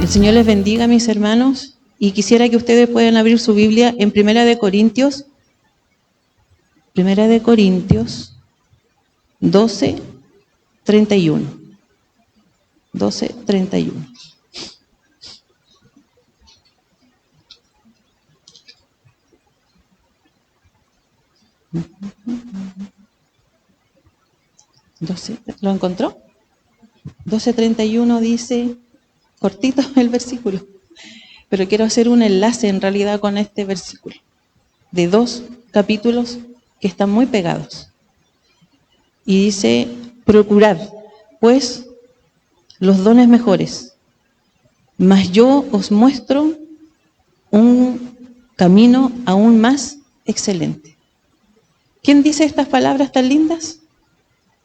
El Señor les bendiga, mis hermanos, y quisiera que ustedes puedan abrir su Biblia en Primera de Corintios 12, 31. 12, 31. ¿Lo encontró? 12:31 dice, cortito el versículo, pero quiero hacer un enlace en realidad con este versículo, de 2 capítulos que están muy pegados. Y dice, procurad, pues, los dones mejores, mas yo os muestro un camino aún más excelente. ¿Quién dice estas palabras tan lindas?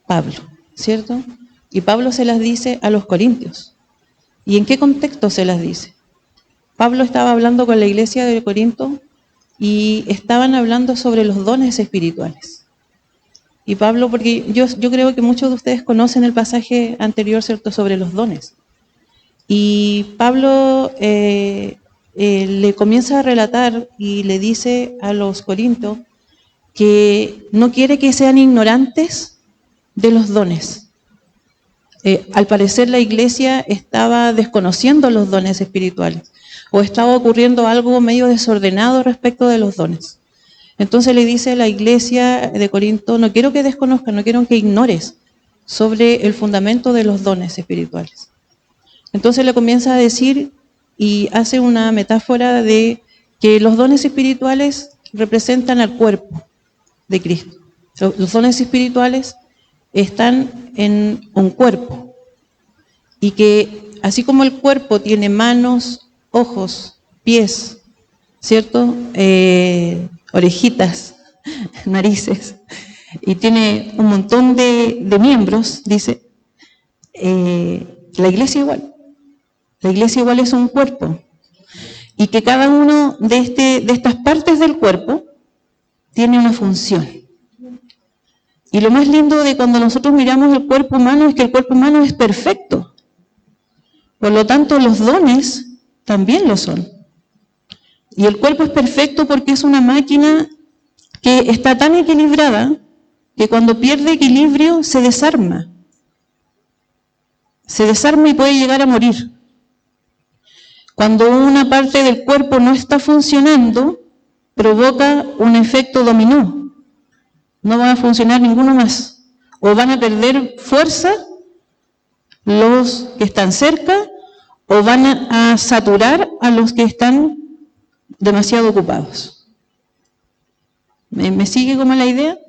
Pablo, ¿cierto? Y Pablo se las dice a los corintios. ¿Y en qué contexto se las dice? Pablo estaba hablando con la iglesia de Corinto y estaban hablando sobre los dones espirituales. Y Pablo, porque yo creo que muchos de ustedes conocen el pasaje anterior, ¿cierto?, sobre los dones. Y Pablo le comienza a relatar y le dice a los corintios que no quiere que sean ignorantes de los dones. Al parecer la iglesia estaba desconociendo los dones espirituales o estaba ocurriendo algo medio desordenado respecto de los dones. Entonces le dice a la iglesia de Corinto, no quiero que desconozcan, no quiero que ignores sobre el fundamento de los dones espirituales. Entonces le comienza a decir y hace una metáfora de que los dones espirituales representan al cuerpo de Cristo. Los dones espirituales están en un cuerpo y que así como el cuerpo tiene manos, ojos, pies, ¿cierto? Orejitas, narices, y tiene un montón de miembros, dice, la iglesia igual. La iglesia igual es un cuerpo y que cada uno de estas partes del cuerpo tiene una función. Y lo más lindo de cuando nosotros miramos el cuerpo humano es que el cuerpo humano es perfecto. Por lo tanto, los dones también lo son. Y el cuerpo es perfecto porque es una máquina que está tan equilibrada que cuando pierde equilibrio se desarma. Se desarma y puede llegar a morir. Cuando una parte del cuerpo no está funcionando, provoca un efecto dominó. No va a funcionar ninguno más. O van a perder fuerza los que están cerca, o van a saturar a los que están demasiado ocupados. ¿Me sigue como la idea?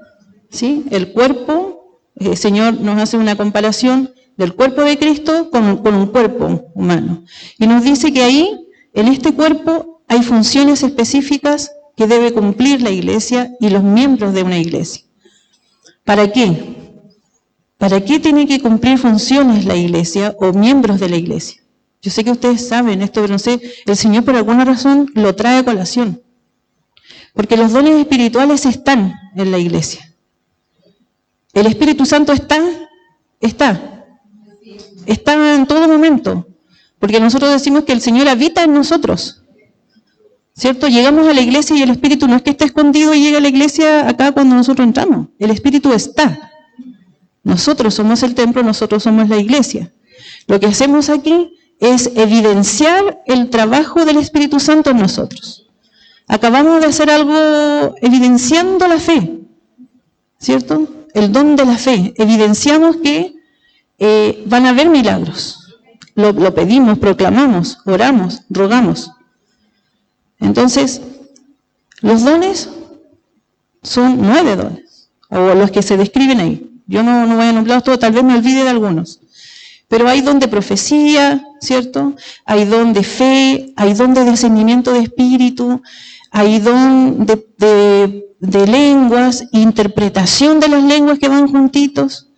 ¿Sí? El cuerpo, el Señor nos hace una comparación del cuerpo de Cristo con un cuerpo humano. Y nos dice que ahí, en este cuerpo, hay funciones específicas que debe cumplir la iglesia y los miembros de una iglesia. ¿Para qué? ¿Para qué tiene que cumplir funciones la iglesia o miembros de la iglesia? Yo sé que ustedes saben esto, pero no sé, el Señor por alguna razón lo trae a colación. Porque los dones espirituales están en la iglesia. El Espíritu Santo está en todo momento. Porque nosotros decimos que el Señor habita en nosotros. ¿Cierto? Llegamos a la iglesia y el Espíritu no es que esté escondido y llega a la iglesia acá cuando nosotros entramos. El Espíritu está. Nosotros somos el templo, nosotros somos la iglesia. Lo que hacemos aquí es evidenciar el trabajo del Espíritu Santo en nosotros. Acabamos de hacer algo evidenciando la fe, ¿cierto? El don de la fe. Evidenciamos que van a haber milagros. Lo pedimos, proclamamos, oramos, rogamos. Entonces, los dones son 9 dones, o los que se describen ahí. Yo no voy a nombrarlos todos, tal vez me olvide de algunos. Pero hay don de profecía, ¿cierto? Hay don de fe, hay don de discernimiento de espíritu, hay don de lenguas, interpretación de las lenguas que van juntitos.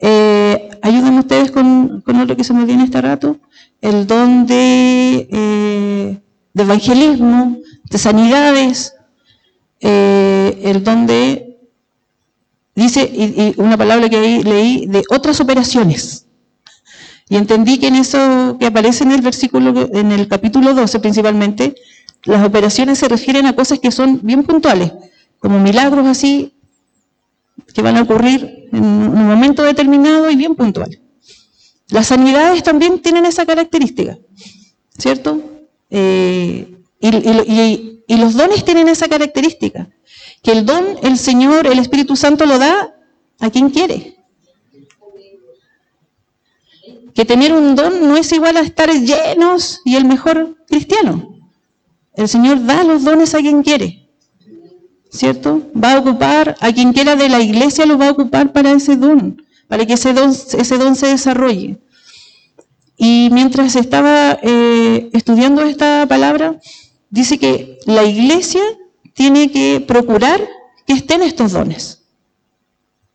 Ayúdenme ustedes con otro que se me viene este rato. El don de evangelismo, de sanidades, el don de... Dice, y una palabra que ahí leí, de otras operaciones. Y entendí que en eso que aparece en el versículo, en el capítulo 12 principalmente, las operaciones se refieren a cosas que son bien puntuales, como milagros así, que van a ocurrir en un momento determinado y bien puntual. Las sanidades también tienen esa característica, ¿cierto? Y los dones tienen esa característica, que el don, el Señor, el Espíritu Santo lo da a quien quiere. Que tener un don no es igual a estar llenos y el mejor cristiano. El Señor da los dones a quien quiere, ¿cierto? Va a ocupar, a quien quiera de la iglesia lo va a ocupar para ese don, para que ese don se desarrolle. Y mientras estaba estudiando esta palabra, dice que la iglesia tiene que procurar que estén estos dones.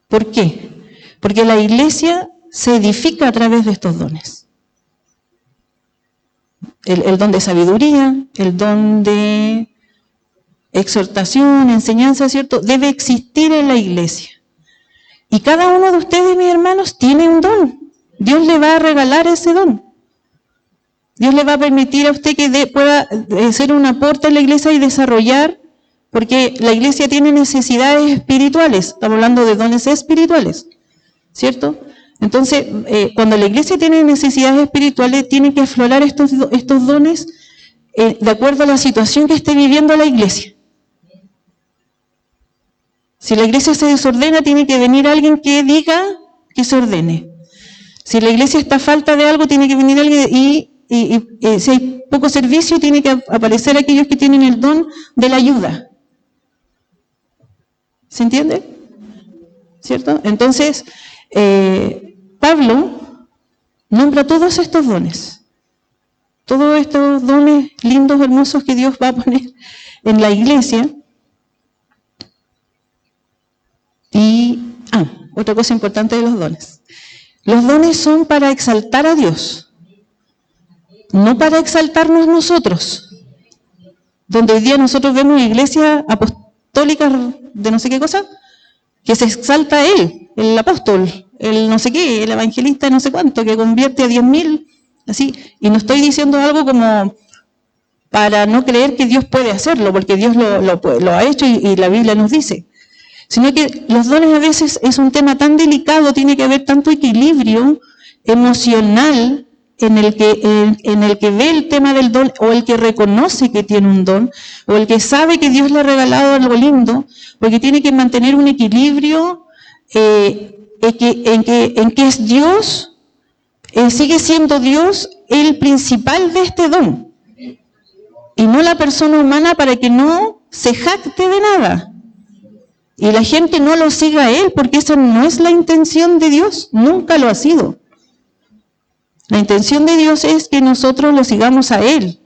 ¿Por qué? Porque la iglesia se edifica a través de estos dones. El don de sabiduría, el don de exhortación, enseñanza, ¿cierto? Debe existir en la iglesia. Y cada uno de ustedes, mis hermanos, tiene un don. Dios le va a regalar ese don. Dios le va a permitir a usted que pueda hacer un aporte en la iglesia y desarrollar, porque la iglesia tiene necesidades espirituales. Estamos hablando de dones espirituales, ¿cierto? Entonces, cuando la iglesia tiene necesidades espirituales, tiene que aflorar estos dones de acuerdo a la situación que esté viviendo la iglesia. Si la iglesia se desordena, tiene que venir alguien que diga que se ordene. Si la iglesia está a falta de algo, tiene que venir alguien y si hay poco servicio, tiene que aparecer aquellos que tienen el don de la ayuda. ¿Se entiende? ¿Cierto? Entonces, Pablo nombra todos estos dones. Todos estos dones lindos, hermosos que Dios va a poner en la iglesia. Y, otra cosa importante de los dones. Los dones son para exaltar a Dios, no para exaltarnos nosotros. Donde hoy día nosotros vemos iglesias apostólicas de no sé qué cosa, que se exalta a Él, el apóstol, el no sé qué, el evangelista no sé cuánto, que convierte a 10.000, así. Y no estoy diciendo algo como para no creer que Dios puede hacerlo, porque Dios lo ha hecho y la Biblia nos dice. Sino que los dones a veces es un tema tan delicado, tiene que haber tanto equilibrio emocional en el que ve el tema del don, o el que reconoce que tiene un don, o el que sabe que Dios le ha regalado algo lindo, porque tiene que mantener un equilibrio en que es Dios, sigue siendo Dios el principal de este don, y no la persona humana, para que no se jacte de nada. Y la gente no lo siga a Él, porque esa no es la intención de Dios, nunca lo ha sido. La intención de Dios es que nosotros lo sigamos a Él.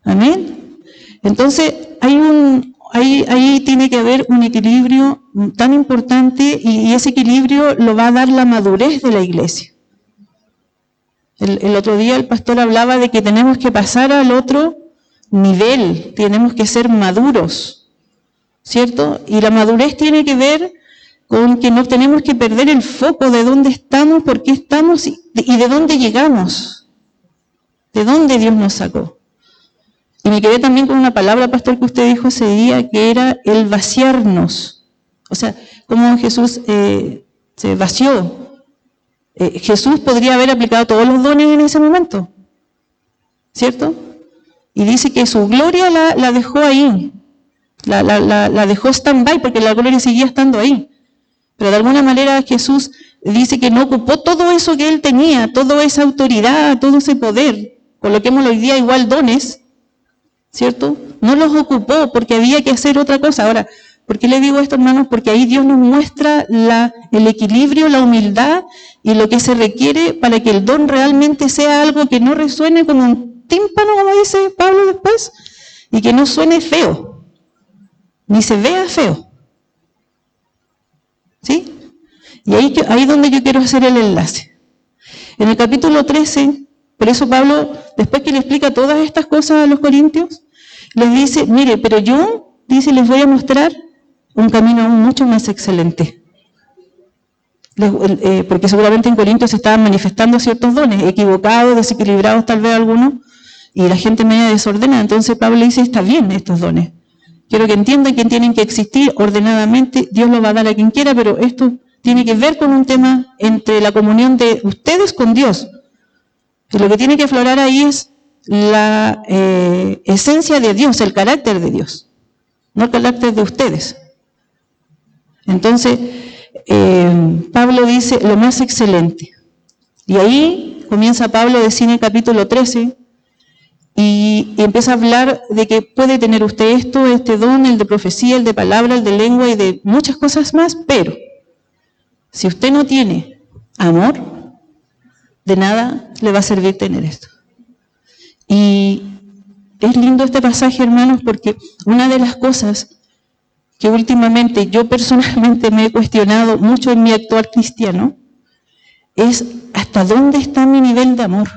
Amén. Entonces, ahí tiene que haber un equilibrio tan importante, y ese equilibrio lo va a dar la madurez de la iglesia. El otro día el pastor hablaba de que tenemos que pasar al otro nivel, tenemos que ser maduros, ¿cierto? Y la madurez tiene que ver con que no tenemos que perder el foco de dónde estamos, por qué estamos y de dónde llegamos, de dónde Dios nos sacó. Y me quedé también con una palabra, pastor, que usted dijo ese día, que era el vaciarnos. O sea, cómo Jesús se vació. Jesús podría haber aplicado todos los dones en ese momento, ¿cierto? Y dice que su gloria la dejó ahí. La dejó stand-by, porque la gloria seguía estando ahí. Pero de alguna manera Jesús dice que no ocupó todo eso que Él tenía, toda esa autoridad, todo ese poder. Coloquémoslo hoy día igual dones, ¿cierto? No los ocupó porque había que hacer otra cosa. Ahora, ¿por qué le digo esto, hermanos? Porque ahí Dios nos muestra el equilibrio, la humildad y lo que se requiere para que el don realmente sea algo que no resuene como un tímpano, como dice Pablo después, y que no suene feo, ni se vea feo. ¿Sí? Y ahí donde yo quiero hacer el enlace. En el capítulo 13, por eso Pablo, después que le explica todas estas cosas a los corintios, les dice, mire, pero yo, dice, les voy a mostrar un camino aún mucho más excelente. porque seguramente en Corintios se estaban manifestando ciertos dones, equivocados, desequilibrados tal vez algunos, y la gente media desordenada. Entonces Pablo dice, está bien estos dones. Quiero que entiendan que tienen que existir ordenadamente, Dios los va a dar a quien quiera, pero esto tiene que ver con un tema entre la comunión de ustedes con Dios. Y lo que tiene que aflorar ahí es la esencia de Dios, el carácter de Dios, no el carácter de ustedes. Entonces, Pablo dice lo más excelente. Y ahí comienza Pablo a decir en el capítulo 13, y empieza a hablar de que puede tener usted esto, este don, el de profecía, el de palabra, el de lengua y de muchas cosas más, pero si usted no tiene amor, de nada le va a servir tener esto. Y es lindo este pasaje, hermanos, porque una de las cosas que últimamente yo personalmente me he cuestionado mucho en mi actuar cristiano es hasta dónde está mi nivel de amor.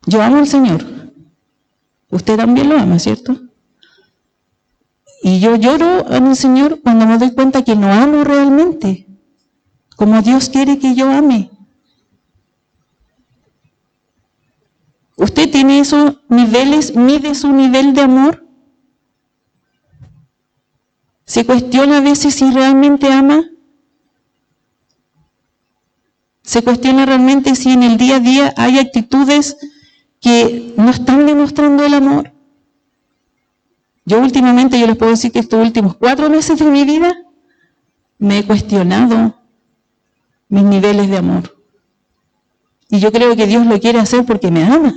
Yo amo al Señor. Usted también lo ama, ¿cierto? Y yo lloro al Señor cuando me doy cuenta que no amo realmente, como Dios quiere que yo ame. ¿Usted tiene esos niveles, mide su nivel de amor? ¿Se cuestiona a veces si realmente ama? ¿Se cuestiona realmente si en el día a día hay actitudes que no están demostrando el amor? Yo últimamente, yo les puedo decir que estos últimos 4 meses de mi vida me he cuestionado mis niveles de amor. Y yo creo que Dios lo quiere hacer porque me ama.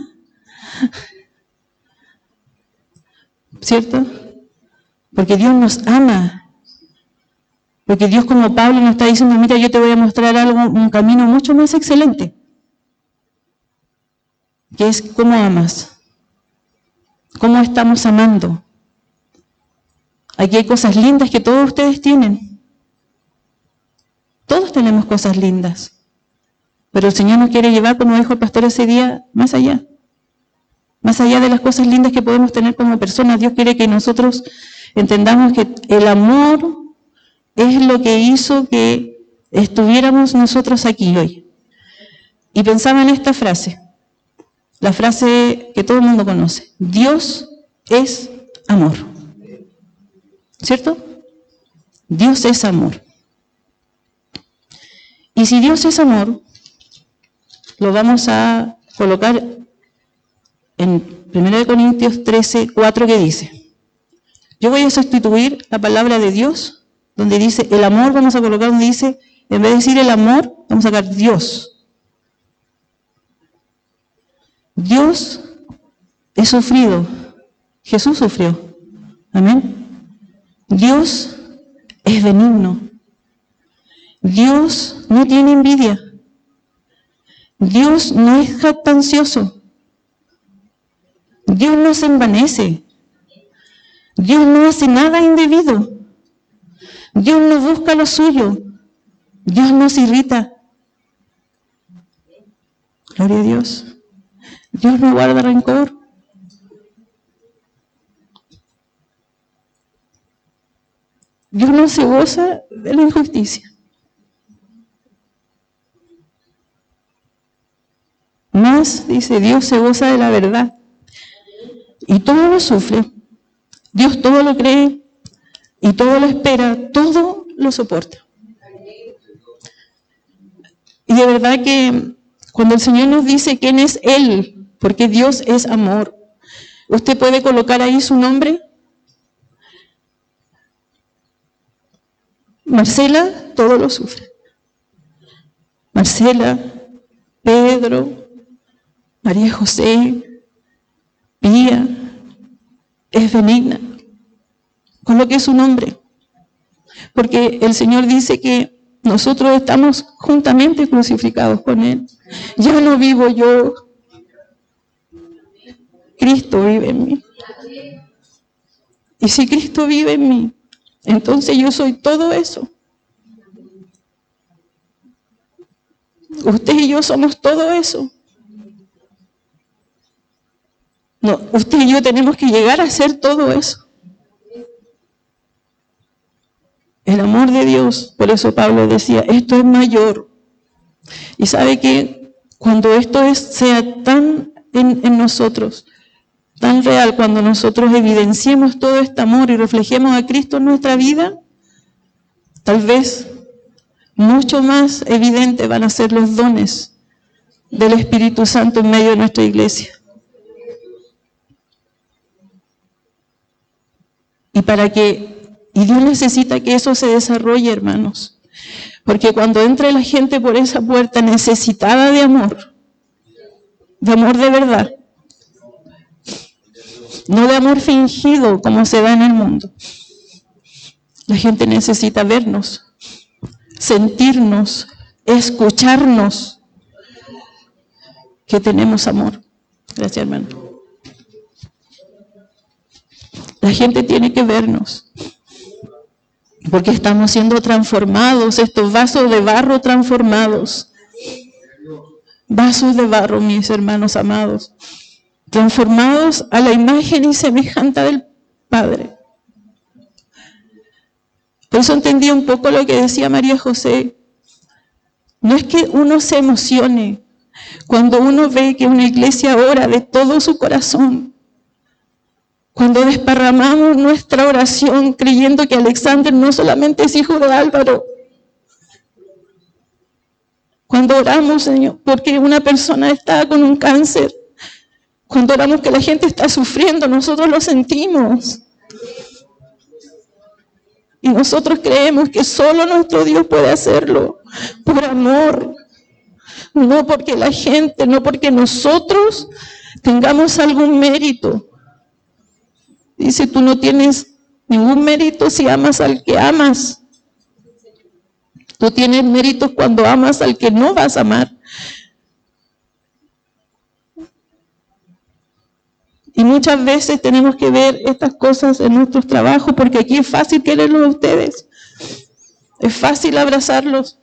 ¿Cierto? Porque Dios nos ama. Porque Dios, como Pablo, nos está diciendo, mira, yo te voy a mostrar algo, un camino mucho más excelente. Que es cómo amas. Cómo estamos amando. Aquí hay cosas lindas que todos ustedes tienen. Todos tenemos cosas lindas. Pero el Señor nos quiere llevar, como dijo el pastor ese día, más allá. Más allá de las cosas lindas que podemos tener como personas, Dios quiere que nosotros entendamos que el amor es lo que hizo que estuviéramos nosotros aquí hoy. Y pensaba en esta frase, la frase que todo el mundo conoce. Dios es amor. ¿Cierto? Dios es amor. Y si Dios es amor, lo vamos a colocar en 1 Corintios 13, 4, que dice, yo voy a sustituir la palabra de Dios, donde dice el amor, vamos a colocar donde dice, en vez de decir el amor, vamos a sacar Dios. Dios es sufrido. Jesús sufrió. Amén. Dios es benigno. Dios no tiene envidia. Dios no es jactancioso. Dios no se envanece. Dios no hace nada indebido. Dios no busca lo suyo. Dios no se irrita. Gloria a Dios. Dios no guarda rencor. Dios no se goza de la injusticia. Más, dice, Dios se goza de la verdad. Y todo lo sufre. Dios todo lo cree y todo lo espera, todo lo soporta. Y de verdad que cuando el Señor nos dice quién es Él, porque Dios es amor, ¿usted puede colocar ahí su nombre? Marcela, todo lo sufre. Marcela, Pedro, María José, Pía, es benigna. Coloque su nombre. Porque el Señor dice que nosotros estamos juntamente crucificados con Él. Ya no vivo yo. Cristo vive en mí. Y si Cristo vive en mí, entonces yo soy todo eso. Usted y yo somos todo eso. No, usted y yo tenemos que llegar a ser todo eso. El amor de Dios, por eso Pablo decía, esto es mayor. Y sabe que cuando esto sea tan en nosotros, tan real, cuando nosotros evidenciemos todo este amor y reflejemos a Cristo en nuestra vida, tal vez mucho más evidentes van a ser los dones del Espíritu Santo en medio de nuestra iglesia. Y Dios necesita que eso se desarrolle, hermanos. Porque cuando entre la gente por esa puerta necesitada de amor de verdad, no de amor fingido como se da en el mundo, la gente necesita vernos, sentirnos, escucharnos, que tenemos amor. Gracias, hermano. La gente tiene que vernos, porque estamos siendo transformados, estos vasos de barro transformados. Vasos de barro, mis hermanos amados, transformados a la imagen y semejanza del Padre. Por eso entendí un poco lo que decía María José. No es que uno se emocione cuando uno ve que una iglesia ora de todo su corazón, cuando desparramamos nuestra oración creyendo que Alexander no solamente es hijo de Álvaro, cuando oramos, Señor, porque una persona está con un cáncer, cuando oramos que la gente está sufriendo, nosotros lo sentimos. Y nosotros creemos que solo nuestro Dios puede hacerlo, por amor. No porque la gente, no porque nosotros tengamos algún mérito. Dice, tú no tienes ningún mérito si amas al que amas. Tú tienes méritos cuando amas al que no vas a amar. Y muchas veces tenemos que ver estas cosas en nuestros trabajos, porque aquí es fácil quererlos a ustedes. Es fácil abrazarlos.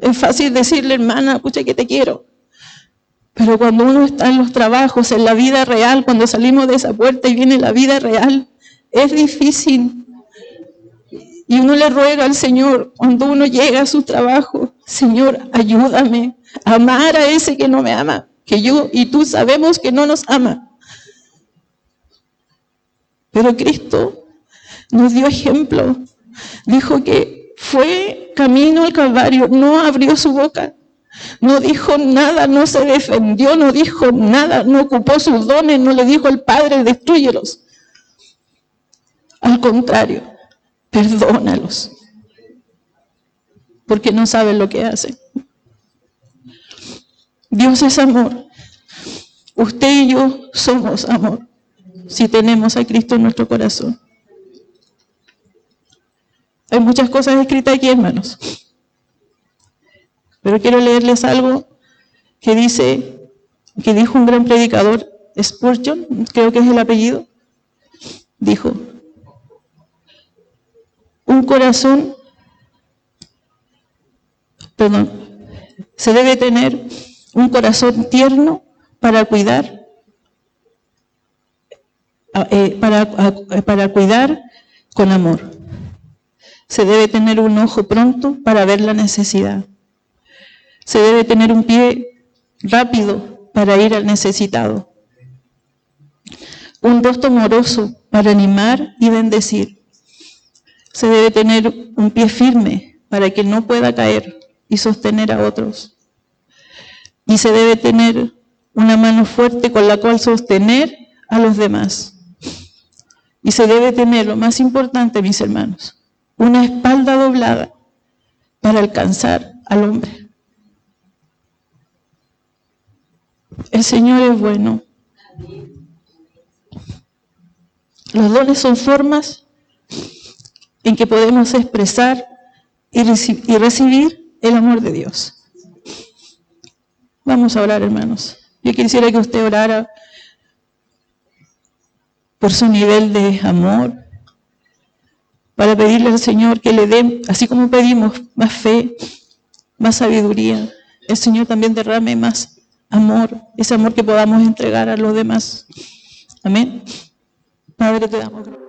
Es fácil decirle, hermana, escucha que te quiero. Pero cuando uno está en los trabajos, en la vida real, cuando salimos de esa puerta y viene la vida real, es difícil. Y uno le ruega al Señor, cuando uno llega a su trabajo, Señor, ayúdame a amar a ese que no me ama, que yo y tú sabemos que no nos ama. Pero Cristo nos dio ejemplo. Dijo que fue camino al Calvario, no abrió su boca, no dijo nada, no se defendió, no dijo nada, no ocupó sus dones, no le dijo al Padre, destrúyelos. Al contrario, perdónalos, porque no saben lo que hacen. Dios es amor. Usted y yo somos amor, si tenemos a Cristo en nuestro corazón. Hay muchas cosas escritas aquí, hermanos. Pero quiero leerles algo que dijo un gran predicador, Spurgeon, creo que es el apellido. Dijo, se debe tener un corazón tierno para cuidar, para cuidar con amor. Se debe tener un ojo pronto para ver la necesidad. Se debe tener un pie rápido para ir al necesitado. Un rostro amoroso para animar y bendecir. Se debe tener un pie firme para que no pueda caer y sostener a otros. Y se debe tener una mano fuerte con la cual sostener a los demás. Y se debe tener, lo más importante, mis hermanos, una espalda doblada para alcanzar al hombre. El Señor es bueno. Los dones son formas en que podemos expresar y recibir el amor de Dios. Vamos a orar, hermanos. Yo quisiera que usted orara por su nivel de amor, para pedirle al Señor que le dé, así como pedimos más fe, más sabiduría, el Señor también derrame más amor, ese amor que podamos entregar a los demás. Amén. Padre, te damos gracias.